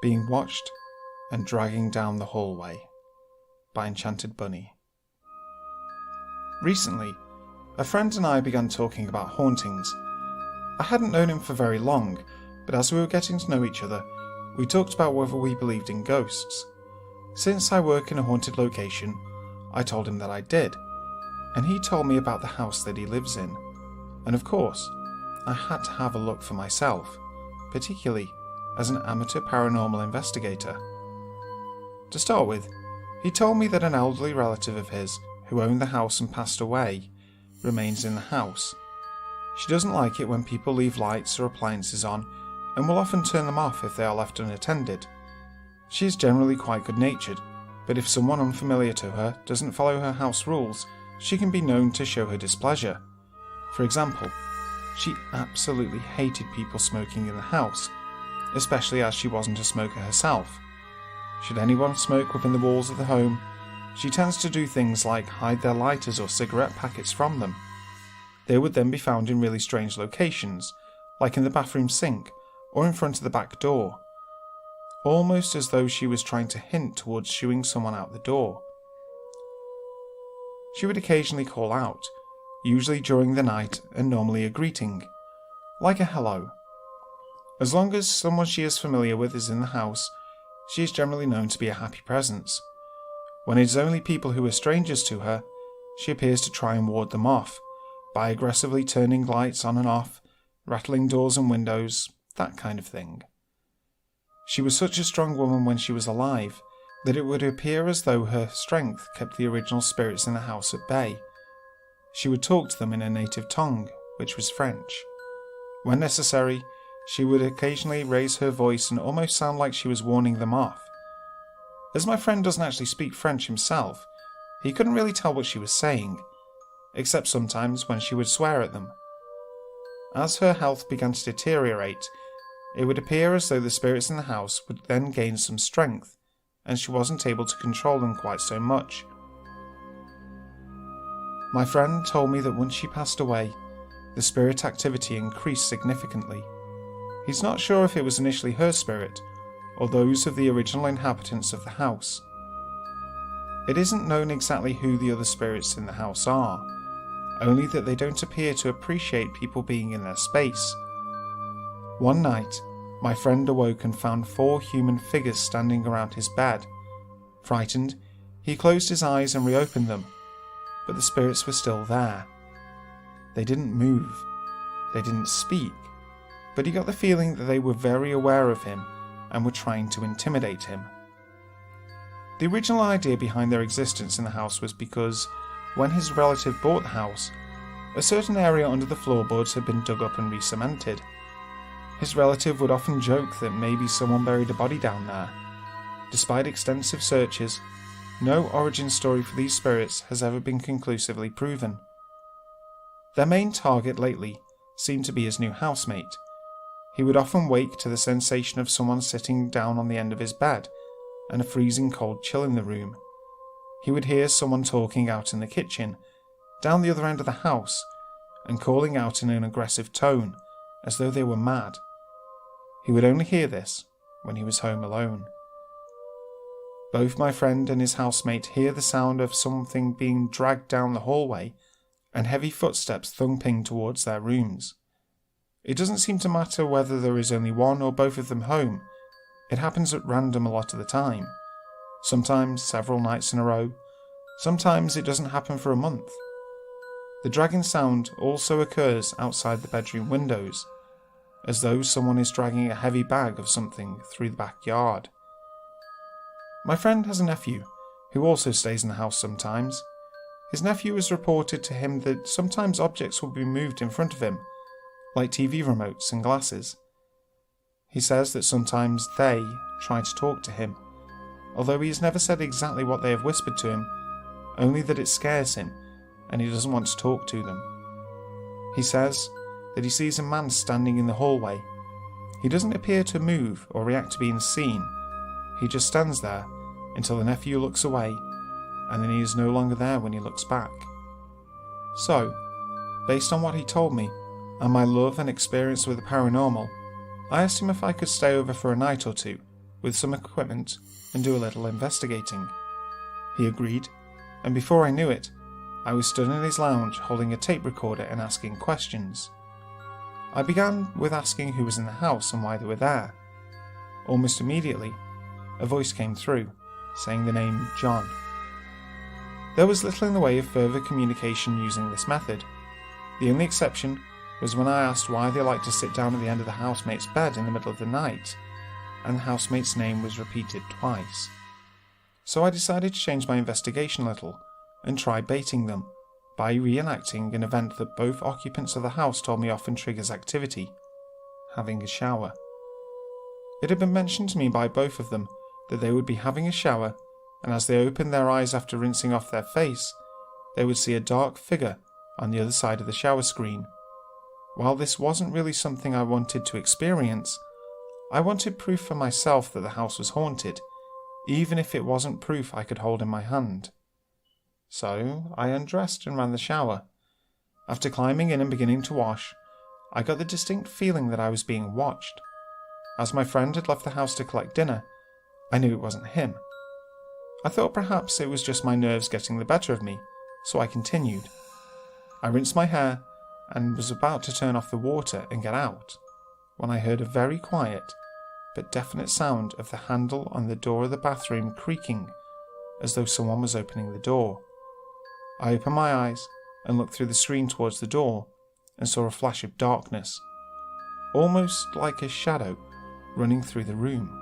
Being Watched and Dragging Down the Hallway by Enchanted Bunny. Recently, a friend and I began talking about hauntings. I hadn't known him for very long, but as we were getting to know each other, we talked about whether we believed in ghosts. Since I work in a haunted location, I told him that I did, and he told me about the house that he lives in. And of course, I had to have a look for myself, particularly as an amateur paranormal investigator. To start with, he told me that an elderly relative of his, who owned the house and passed away, remains in the house. She doesn't like it when people leave lights or appliances on, and will often turn them off if they are left unattended. She is generally quite good-natured, but if someone unfamiliar to her doesn't follow her house rules, she can be known to show her displeasure. For example, she absolutely hated people smoking in the house, especially as she wasn't a smoker herself. Should anyone smoke within the walls of the home, she tends to do things like hide their lighters or cigarette packets from them. They would then be found in really strange locations, like in the bathroom sink or in front of the back door, almost as though she was trying to hint towards shooing someone out the door. She would occasionally call out, usually during the night and normally a greeting, like a hello. As long as someone she is familiar with is in the house, she is generally known to be a happy presence. When it is only people who are strangers to her, she appears to try and ward them off, by aggressively turning lights on and off, rattling doors and windows, that kind of thing. She was such a strong woman when she was alive, that it would appear as though her strength kept the original spirits in the house at bay. She would talk to them in her native tongue, which was French. When necessary, she would occasionally raise her voice and almost sound like she was warning them off. As my friend doesn't actually speak French himself, he couldn't really tell what she was saying, except sometimes when she would swear at them. As her health began to deteriorate, it would appear as though the spirits in the house would then gain some strength, and she wasn't able to control them quite so much. My friend told me that once she passed away, the spirit activity increased significantly. He's not sure if it was initially her spirit, or those of the original inhabitants of the house. It isn't known exactly who the other spirits in the house are, only that they don't appear to appreciate people being in their space. One night, my friend awoke and found 4 human figures standing around his bed. Frightened, he closed his eyes and reopened them, but the spirits were still there. They didn't move, they didn't speak, but he got the feeling that they were very aware of him and were trying to intimidate him. The original idea behind their existence in the house was because, when his relative bought the house, a certain area under the floorboards had been dug up and re-cemented. His relative would often joke that maybe someone buried a body down there. Despite extensive searches, no origin story for these spirits has ever been conclusively proven. Their main target lately seemed to be his new housemate. He would often wake to the sensation of someone sitting down on the end of his bed and a freezing cold chill in the room. He would hear someone talking out in the kitchen, down the other end of the house, and calling out in an aggressive tone, as though they were mad. He would only hear this when he was home alone. Both my friend and his housemate hear the sound of something being dragged down the hallway and heavy footsteps thumping towards their rooms. It doesn't seem to matter whether there is only one or both of them home. It happens at random a lot of the time. Sometimes several nights in a row. Sometimes it doesn't happen for a month. The dragging sound also occurs outside the bedroom windows, as though someone is dragging a heavy bag of something through the backyard. My friend has a nephew who also stays in the house sometimes. His nephew has reported to him that sometimes objects will be moved in front of him, like TV remotes and glasses. He says that sometimes they try to talk to him, although he has never said exactly what they have whispered to him, only that it scares him and he doesn't want to talk to them. He says that he sees a man standing in the hallway. He doesn't appear to move or react to being seen. He just stands there until the nephew looks away, and then he is no longer there when he looks back. So, based on what he told me, and my love and experience with the paranormal, I asked him if I could stay over for a night or two, with some equipment and do a little investigating. He agreed, and before I knew it, I was stood in his lounge holding a tape recorder and asking questions. I began with asking who was in the house and why they were there. Almost immediately, a voice came through, saying the name John. There was little in the way of further communication using this method. The only exception was when I asked why they liked to sit down at the end of the housemate's bed in the middle of the night, and the housemate's name was repeated twice. So I decided to change my investigation a little and try baiting them by reenacting an event that both occupants of the house told me often triggers activity: having a shower. It had been mentioned to me by both of them that they would be having a shower, and as they opened their eyes after rinsing off their face, they would see a dark figure on the other side of the shower screen. While this wasn't really something I wanted to experience, I wanted proof for myself that the house was haunted, even if it wasn't proof I could hold in my hand. So I undressed and ran the shower. After climbing in and beginning to wash, I got the distinct feeling that I was being watched. As my friend had left the house to collect dinner, I knew it wasn't him. I thought perhaps it was just my nerves getting the better of me, so I continued. I rinsed my hair and was about to turn off the water and get out, when I heard a very quiet but definite sound of the handle on the door of the bathroom creaking, as though someone was opening the door. I opened my eyes and looked through the screen towards the door and saw a flash of darkness, almost like a shadow, running through the room.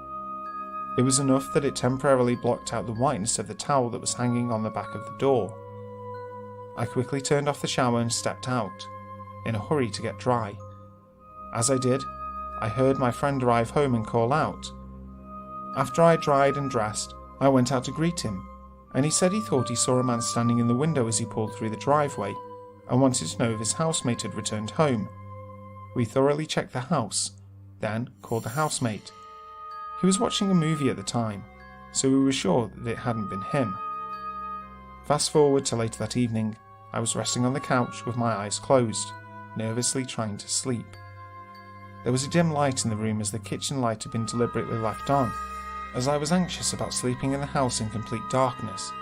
It was enough that it temporarily blocked out the whiteness of the towel that was hanging on the back of the door. I quickly turned off the shower and stepped out, in a hurry to get dry. As I did, I heard my friend arrive home and call out. After I dried and dressed, I went out to greet him, and he said he thought he saw a man standing in the window as he pulled through the driveway, and wanted to know if his housemate had returned home. We thoroughly checked the house, then called the housemate. He was watching a movie at the time, so we were sure that it hadn't been him. Fast forward to later that evening, I was resting on the couch with my eyes closed, nervously trying to sleep. There was a dim light in the room as the kitchen light had been deliberately left on, as I was anxious about sleeping in the house in complete darkness.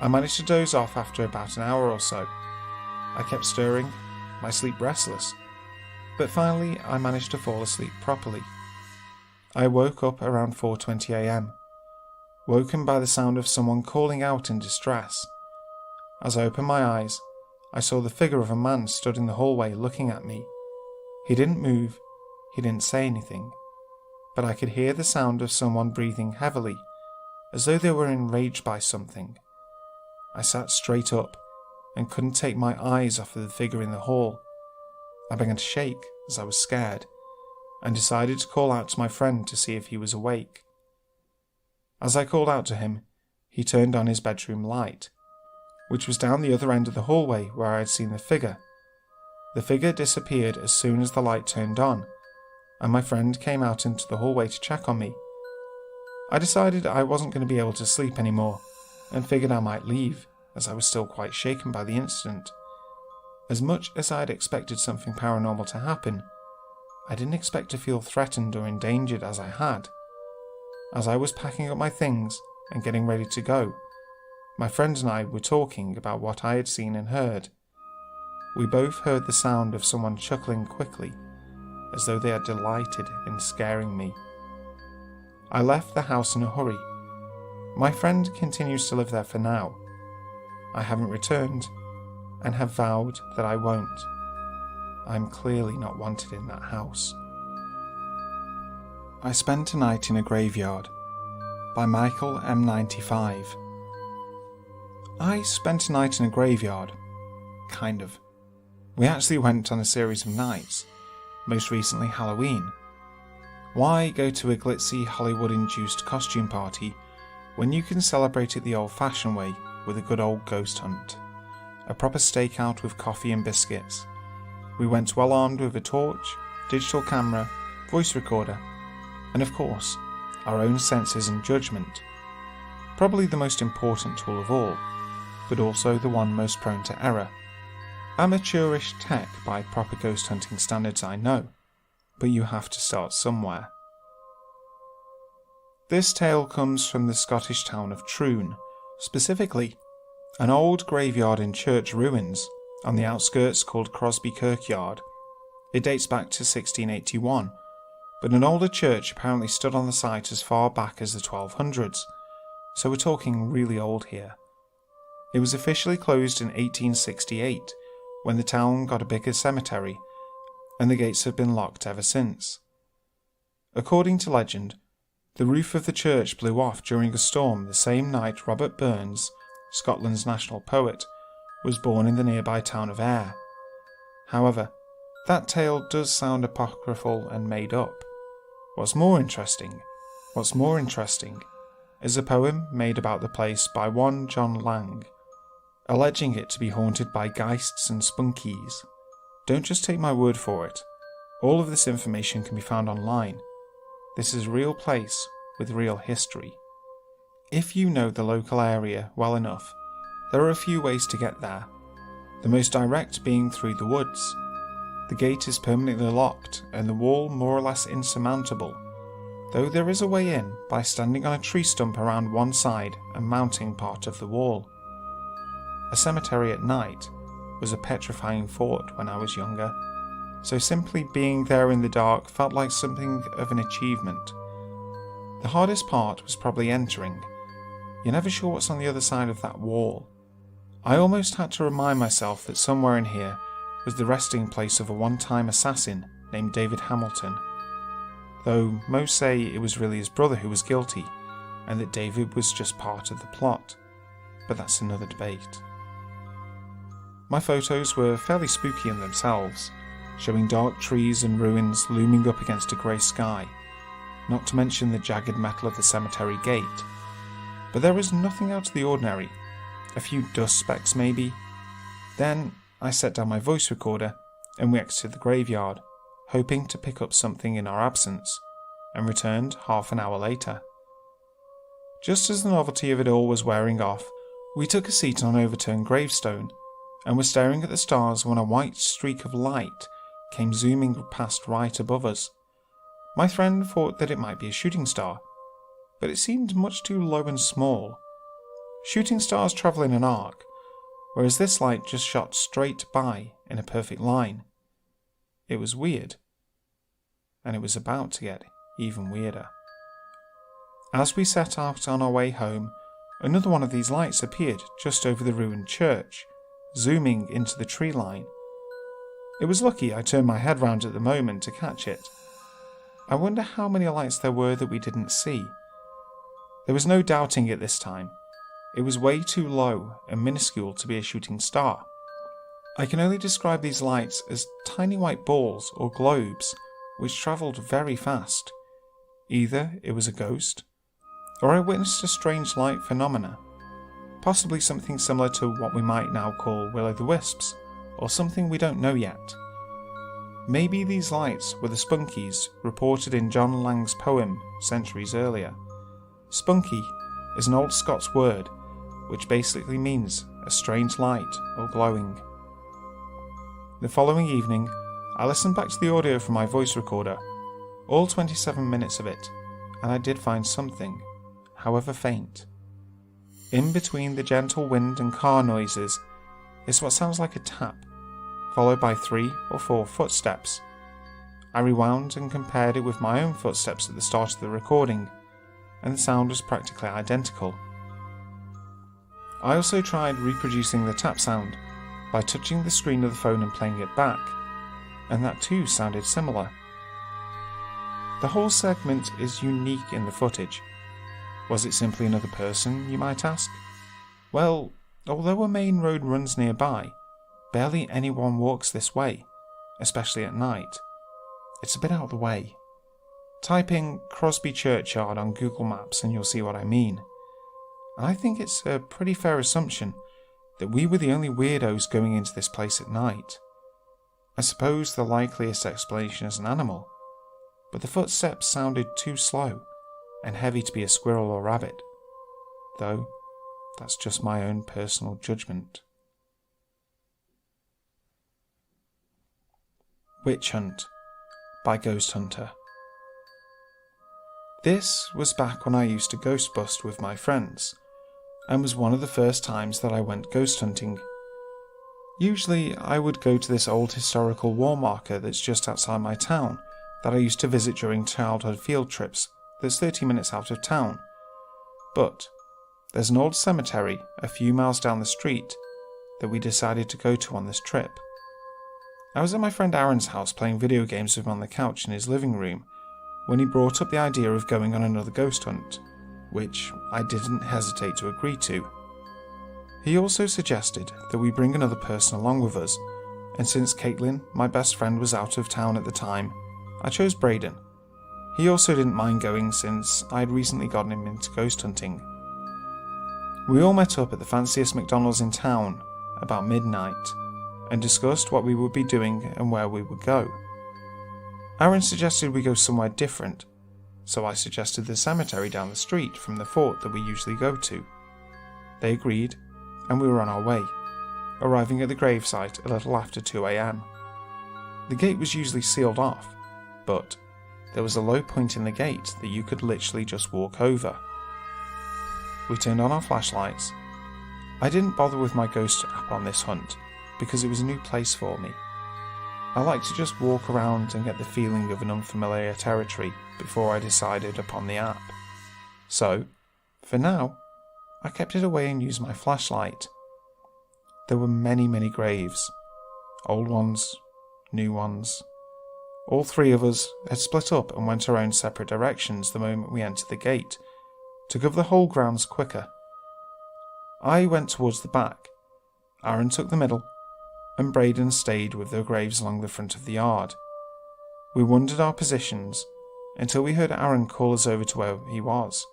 I managed to doze off after about an hour or so. I kept stirring, my sleep restless, but finally I managed to fall asleep properly. I woke up around 4:20 a.m, woken by the sound of someone calling out in distress. As I opened my eyes, I saw the figure of a man stood in the hallway looking at me. He didn't move, he didn't say anything, but I could hear the sound of someone breathing heavily, as though they were enraged by something. I sat straight up and couldn't take my eyes off of the figure in the hall. I began to shake as I was scared, and decided to call out to my friend to see if he was awake. As I called out to him, he turned on his bedroom light, which was down the other end of the hallway where I had seen the figure. The figure disappeared as soon as the light turned on, and my friend came out into the hallway to check on me. I decided I wasn't going to be able to sleep anymore, and figured I might leave, as I was still quite shaken by the incident. As much as I had expected something paranormal to happen, I didn't expect to feel threatened or endangered as I had. As I was packing up my things and getting ready to go, my friend and I were talking about what I had seen and heard. We both heard the sound of someone chuckling quickly, as though they had delighted in scaring me. I left the house in a hurry. My friend continues to live there for now. I haven't returned, and have vowed that I won't. I'm clearly not wanted in that house. I Spent a Night in a Graveyard by Michael M95. I spent a night in a graveyard. Kind of. We actually went on a series of nights, most recently Halloween. Why go to a glitzy Hollywood-induced costume party when you can celebrate it the old-fashioned way with a good old ghost hunt? A proper stakeout with coffee and biscuits. We went well armed with a torch, digital camera, voice recorder, and of course, our own senses and judgment. Probably the most important tool of all, but also the one most prone to error. Amateurish tech by proper ghost hunting standards, I know, but you have to start somewhere. This tale comes from the Scottish town of Troon, specifically an old graveyard in church ruins on the outskirts called Crosby Kirkyard. It dates back to 1681, but an older church apparently stood on the site as far back as the 1200s, so we're talking really old here. It was officially closed in 1868 when the town got a bigger cemetery, and the gates have been locked ever since. According to legend, the roof of the church blew off during a storm the same night Robert Burns, Scotland's national poet, was born in the nearby town of Ayr. However, that tale does sound apocryphal and made up. What's more interesting is a poem made about the place by one John Lang, alleging it to be haunted by geists and spunkies. Don't just take my word for it. All of this information can be found online. This is a real place with real history. If you know the local area well enough, there are a few ways to get there, the most direct being through the woods. The gate is permanently locked and the wall more or less insurmountable, though there is a way in by standing on a tree stump around one side and mounting part of the wall. A cemetery at night was a petrifying thought when I was younger, so simply being there in the dark felt like something of an achievement. The hardest part was probably entering. You're never sure what's on the other side of that wall. I almost had to remind myself that somewhere in here was the resting place of a one-time assassin named David Hamilton, though most say it was really his brother who was guilty and that David was just part of the plot, but that's another debate. My photos were fairly spooky in themselves, showing dark trees and ruins looming up against a grey sky, not to mention the jagged metal of the cemetery gate. But there was nothing out of the ordinary, a few dust specks maybe. Then I set down my voice recorder and we exited the graveyard, hoping to pick up something in our absence, and returned half an hour later. Just as the novelty of it all was wearing off, we took a seat on an overturned gravestone and were staring at the stars when a white streak of light came zooming past right above us. My friend thought that it might be a shooting star, but it seemed much too low and small. Shooting stars travel in an arc, whereas this light just shot straight by in a perfect line. It was weird, and it was about to get even weirder. As we set out on our way home, another one of these lights appeared just over the ruined church, zooming into the tree line. It was lucky I turned my head round at the moment to catch it. I wonder how many lights there were that we didn't see. There was no doubting it this time. It was way too low and minuscule to be a shooting star. I can only describe these lights as tiny white balls or globes which travelled very fast. Either it was a ghost, or I witnessed a strange light phenomena, possibly something similar to what we might now call will-o'-the-wisps, or something we don't know yet. Maybe these lights were the spunkies reported in John Lang's poem centuries earlier. Spunky is an old Scots word which basically means a strange light or glowing. The following evening, I listened back to the audio from my voice recorder, all 27 minutes of it, and I did find something, however faint. In between the gentle wind and car noises is what sounds like a tap, followed by 3 or 4 footsteps. I rewound and compared it with my own footsteps at the start of the recording, and the sound was practically identical. I also tried reproducing the tap sound by touching the screen of the phone and playing it back, and that too sounded similar. The whole segment is unique in the footage. Was it simply another person, you might ask? Well, although a main road runs nearby, barely anyone walks this way, especially at night. It's a bit out of the way. Type in Crosby Churchyard on Google Maps and you'll see what I mean. And I think it's a pretty fair assumption that we were the only weirdos going into this place at night. I suppose the likeliest explanation is an animal, but the footsteps sounded too slow and heavy to be a squirrel or rabbit, though that's just my own personal judgment. Witch Hunt by Ghost Hunter. This was back when I used to ghost bust with my friends, and was one of the first times that I went ghost hunting. Usually I would go to this old historical war marker that's just outside my town that I used to visit during childhood field trips that's 30 minutes out of town. But there's an old cemetery a few miles down the street that we decided to go to on this trip. I was at my friend Aaron's house playing video games with him on the couch in his living room when he brought up the idea of going on another ghost hunt, which I didn't hesitate to agree to. He also suggested that we bring another person along with us, and since Caitlin, my best friend, was out of town at the time, I chose Braden. He also didn't mind going since I had recently gotten him into ghost hunting. We all met up at the fanciest McDonald's in town about midnight and discussed what we would be doing and where we would go. Aaron suggested we go somewhere different, so I suggested the cemetery down the street from the fort that we usually go to. They agreed, and we were on our way, arriving at the gravesite a little after 2 a.m. The gate was usually sealed off, but there was a low point in the gate that you could literally just walk over. We turned on our flashlights. I didn't bother with my ghost app on this hunt because it was a new place for me. I like to just walk around and get the feeling of an unfamiliar territory before I decided upon the app. So, for now, I kept it away and used my flashlight. There were many graves. Old ones, new ones. All three of us had split up and went our own separate directions the moment we entered the gate, to cover the whole grounds quicker. I went towards the back, Aaron took the middle, and Braden stayed with the graves along the front of the yard. We wondered our positions until we heard Aaron call us over to where he was.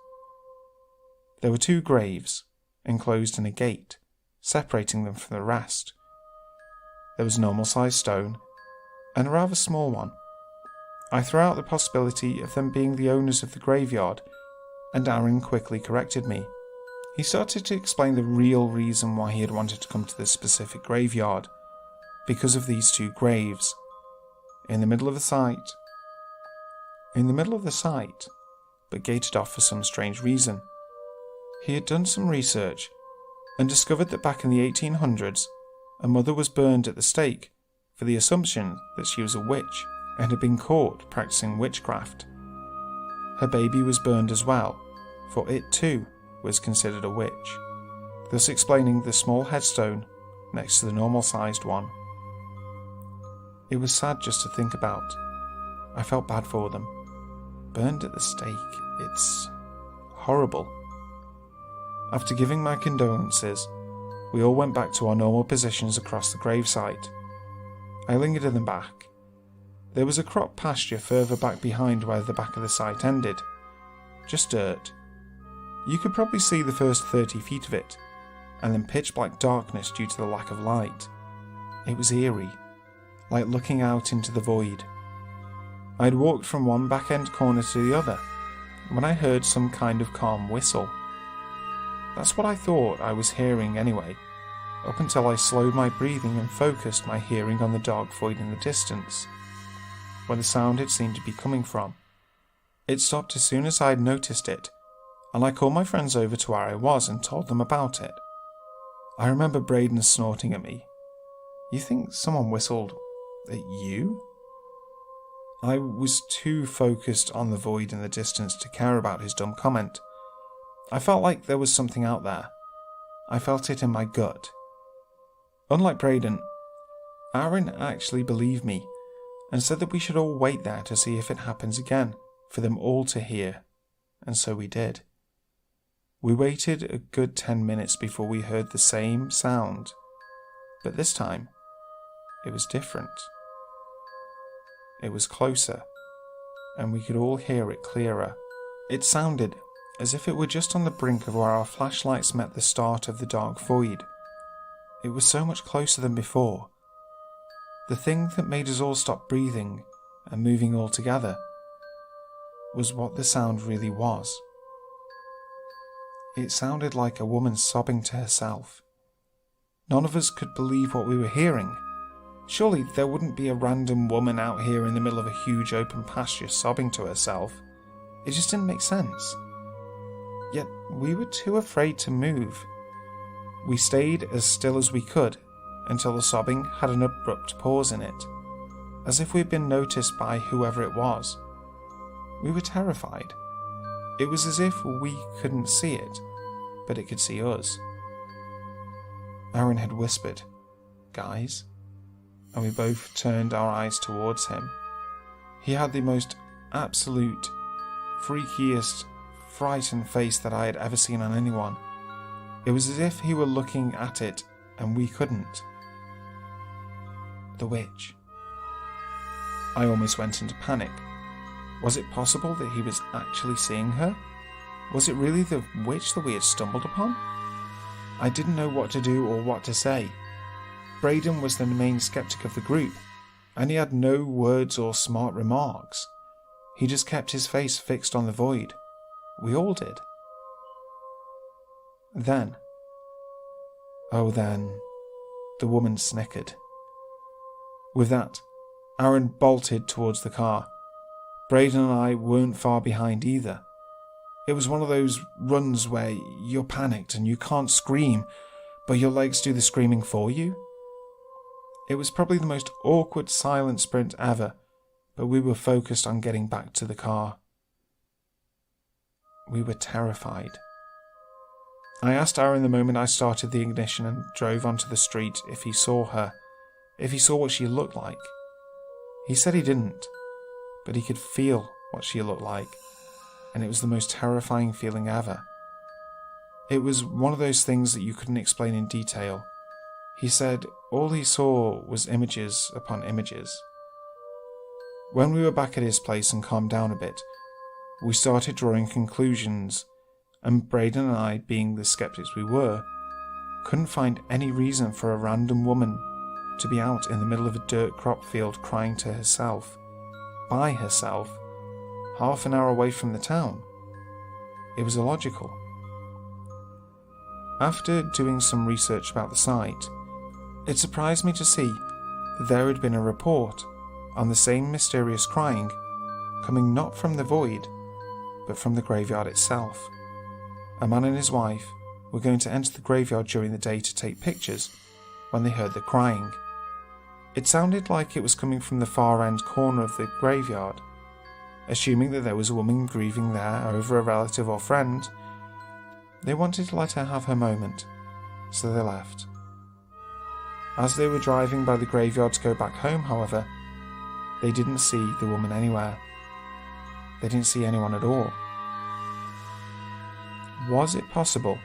There were 2 graves, enclosed in a gate, separating them from the rest. There was a normal-sized stone, and a rather small one. I threw out the possibility of them being the owners of the graveyard, and Aaron quickly corrected me. He started to explain the real reason why he had wanted to come to this specific graveyard, because of these 2 graves. In the middle of the site, but gated off for some strange reason. He had done some research and discovered that back in the 1800s, a mother was burned at the stake for the assumption that she was a witch and had been caught practicing witchcraft. Her baby was burned as well, for it too was considered a witch, thus explaining the small headstone next to the normal-sized one. It was sad just to think about. I felt bad for them. Burned at the stake, it's horrible. After giving my condolences, we all went back to our normal positions across the gravesite. I lingered in the back. There was a crop pasture further back behind where the back of the site ended. Just dirt. You could probably see the first 30 feet of it, and then pitch black darkness due to the lack of light. It was eerie, like looking out into the void. I had walked from one back-end corner to the other when I heard some kind of calm whistle. That's what I thought I was hearing anyway, up until I slowed my breathing and focused my hearing on the dark void in the distance, where the sound had seemed to be coming from. It stopped as soon as I had noticed it, and I called my friends over to where I was and told them about it. I remember Braden snorting at me. "You think someone whistled at you?" I was too focused on the void in the distance to care about his dumb comment. I felt like there was something out there. I felt it in my gut. Unlike Braden, Aaron actually believed me and said that we should all wait there to see if it happens again, for them all to hear, and so we did. We waited a good 10 minutes before we heard the same sound, but this time, it was different. It was closer, and we could all hear it clearer. It sounded as if it were just on the brink of where our flashlights met the start of the dark void. It was so much closer than before. The thing that made us all stop breathing and moving all together was what the sound really was. It sounded like a woman sobbing to herself. None of us could believe what we were hearing. Surely there wouldn't be a random woman out here in the middle of a huge open pasture sobbing to herself. It just didn't make sense. Yet we were too afraid to move. We stayed as still as we could until the sobbing had an abrupt pause in it, as if we'd been noticed by whoever it was. We were terrified. It was as if we couldn't see it, but it could see us. Aaron had whispered, "Guys," and we both turned our eyes towards him. He had the most absolute, freakiest, frightened face that I had ever seen on anyone. It was as if he were looking at it and we couldn't. The witch. I almost went into panic. Was it possible that he was actually seeing her? Was it really the witch that we had stumbled upon? I didn't know what to do or what to say. Braden was the main skeptic of the group, and he had no words or smart remarks. He just kept his face fixed on the void. We all did. Then, the woman snickered. With that, Aaron bolted towards the car. Braden and I weren't far behind either. It was one of those runs where you're panicked and you can't scream, but your legs do the screaming for you. It was probably the most awkward silent sprint ever, but we were focused on getting back to the car. We were terrified. I asked Aaron the moment I started the ignition and drove onto the street if he saw her, if he saw what she looked like. He said he didn't, but he could feel what she looked like, and it was the most terrifying feeling ever. It was one of those things that you couldn't explain in detail. He said all he saw was images upon images. When we were back at his place and calmed down a bit, we started drawing conclusions, and Braden and I, being the skeptics we were, couldn't find any reason for a random woman to be out in the middle of a dirt crop field crying to herself, by herself, half an hour away from the town. It was illogical. After doing some research about the site, it surprised me to see that there had been a report on the same mysterious crying coming not from the void, but from the graveyard itself. A man and his wife were going to enter the graveyard during the day to take pictures when they heard the crying. It sounded like it was coming from the far end corner of the graveyard. Assuming that there was a woman grieving there over a relative or friend, they wanted to let her have her moment, so they left. As they were driving by the graveyard to go back home, however, they didn't see the woman anywhere. They didn't see anyone at all. Was it possible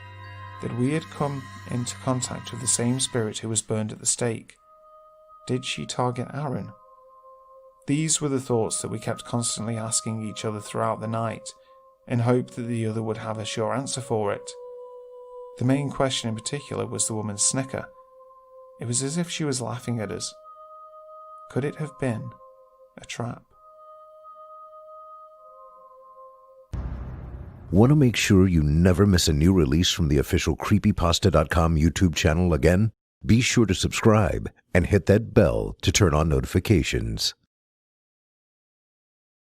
that we had come into contact with the same spirit who was burned at the stake? Did she target Aaron? These were the thoughts that we kept constantly asking each other throughout the night, in hope that the other would have a sure answer for it. The main question in particular was the woman's snicker. It was as if she was laughing at us. Could it have been a trap? Want to make sure you never miss a new release from the official Creepypasta.com YouTube channel again? Be sure to subscribe and hit that bell to turn on notifications.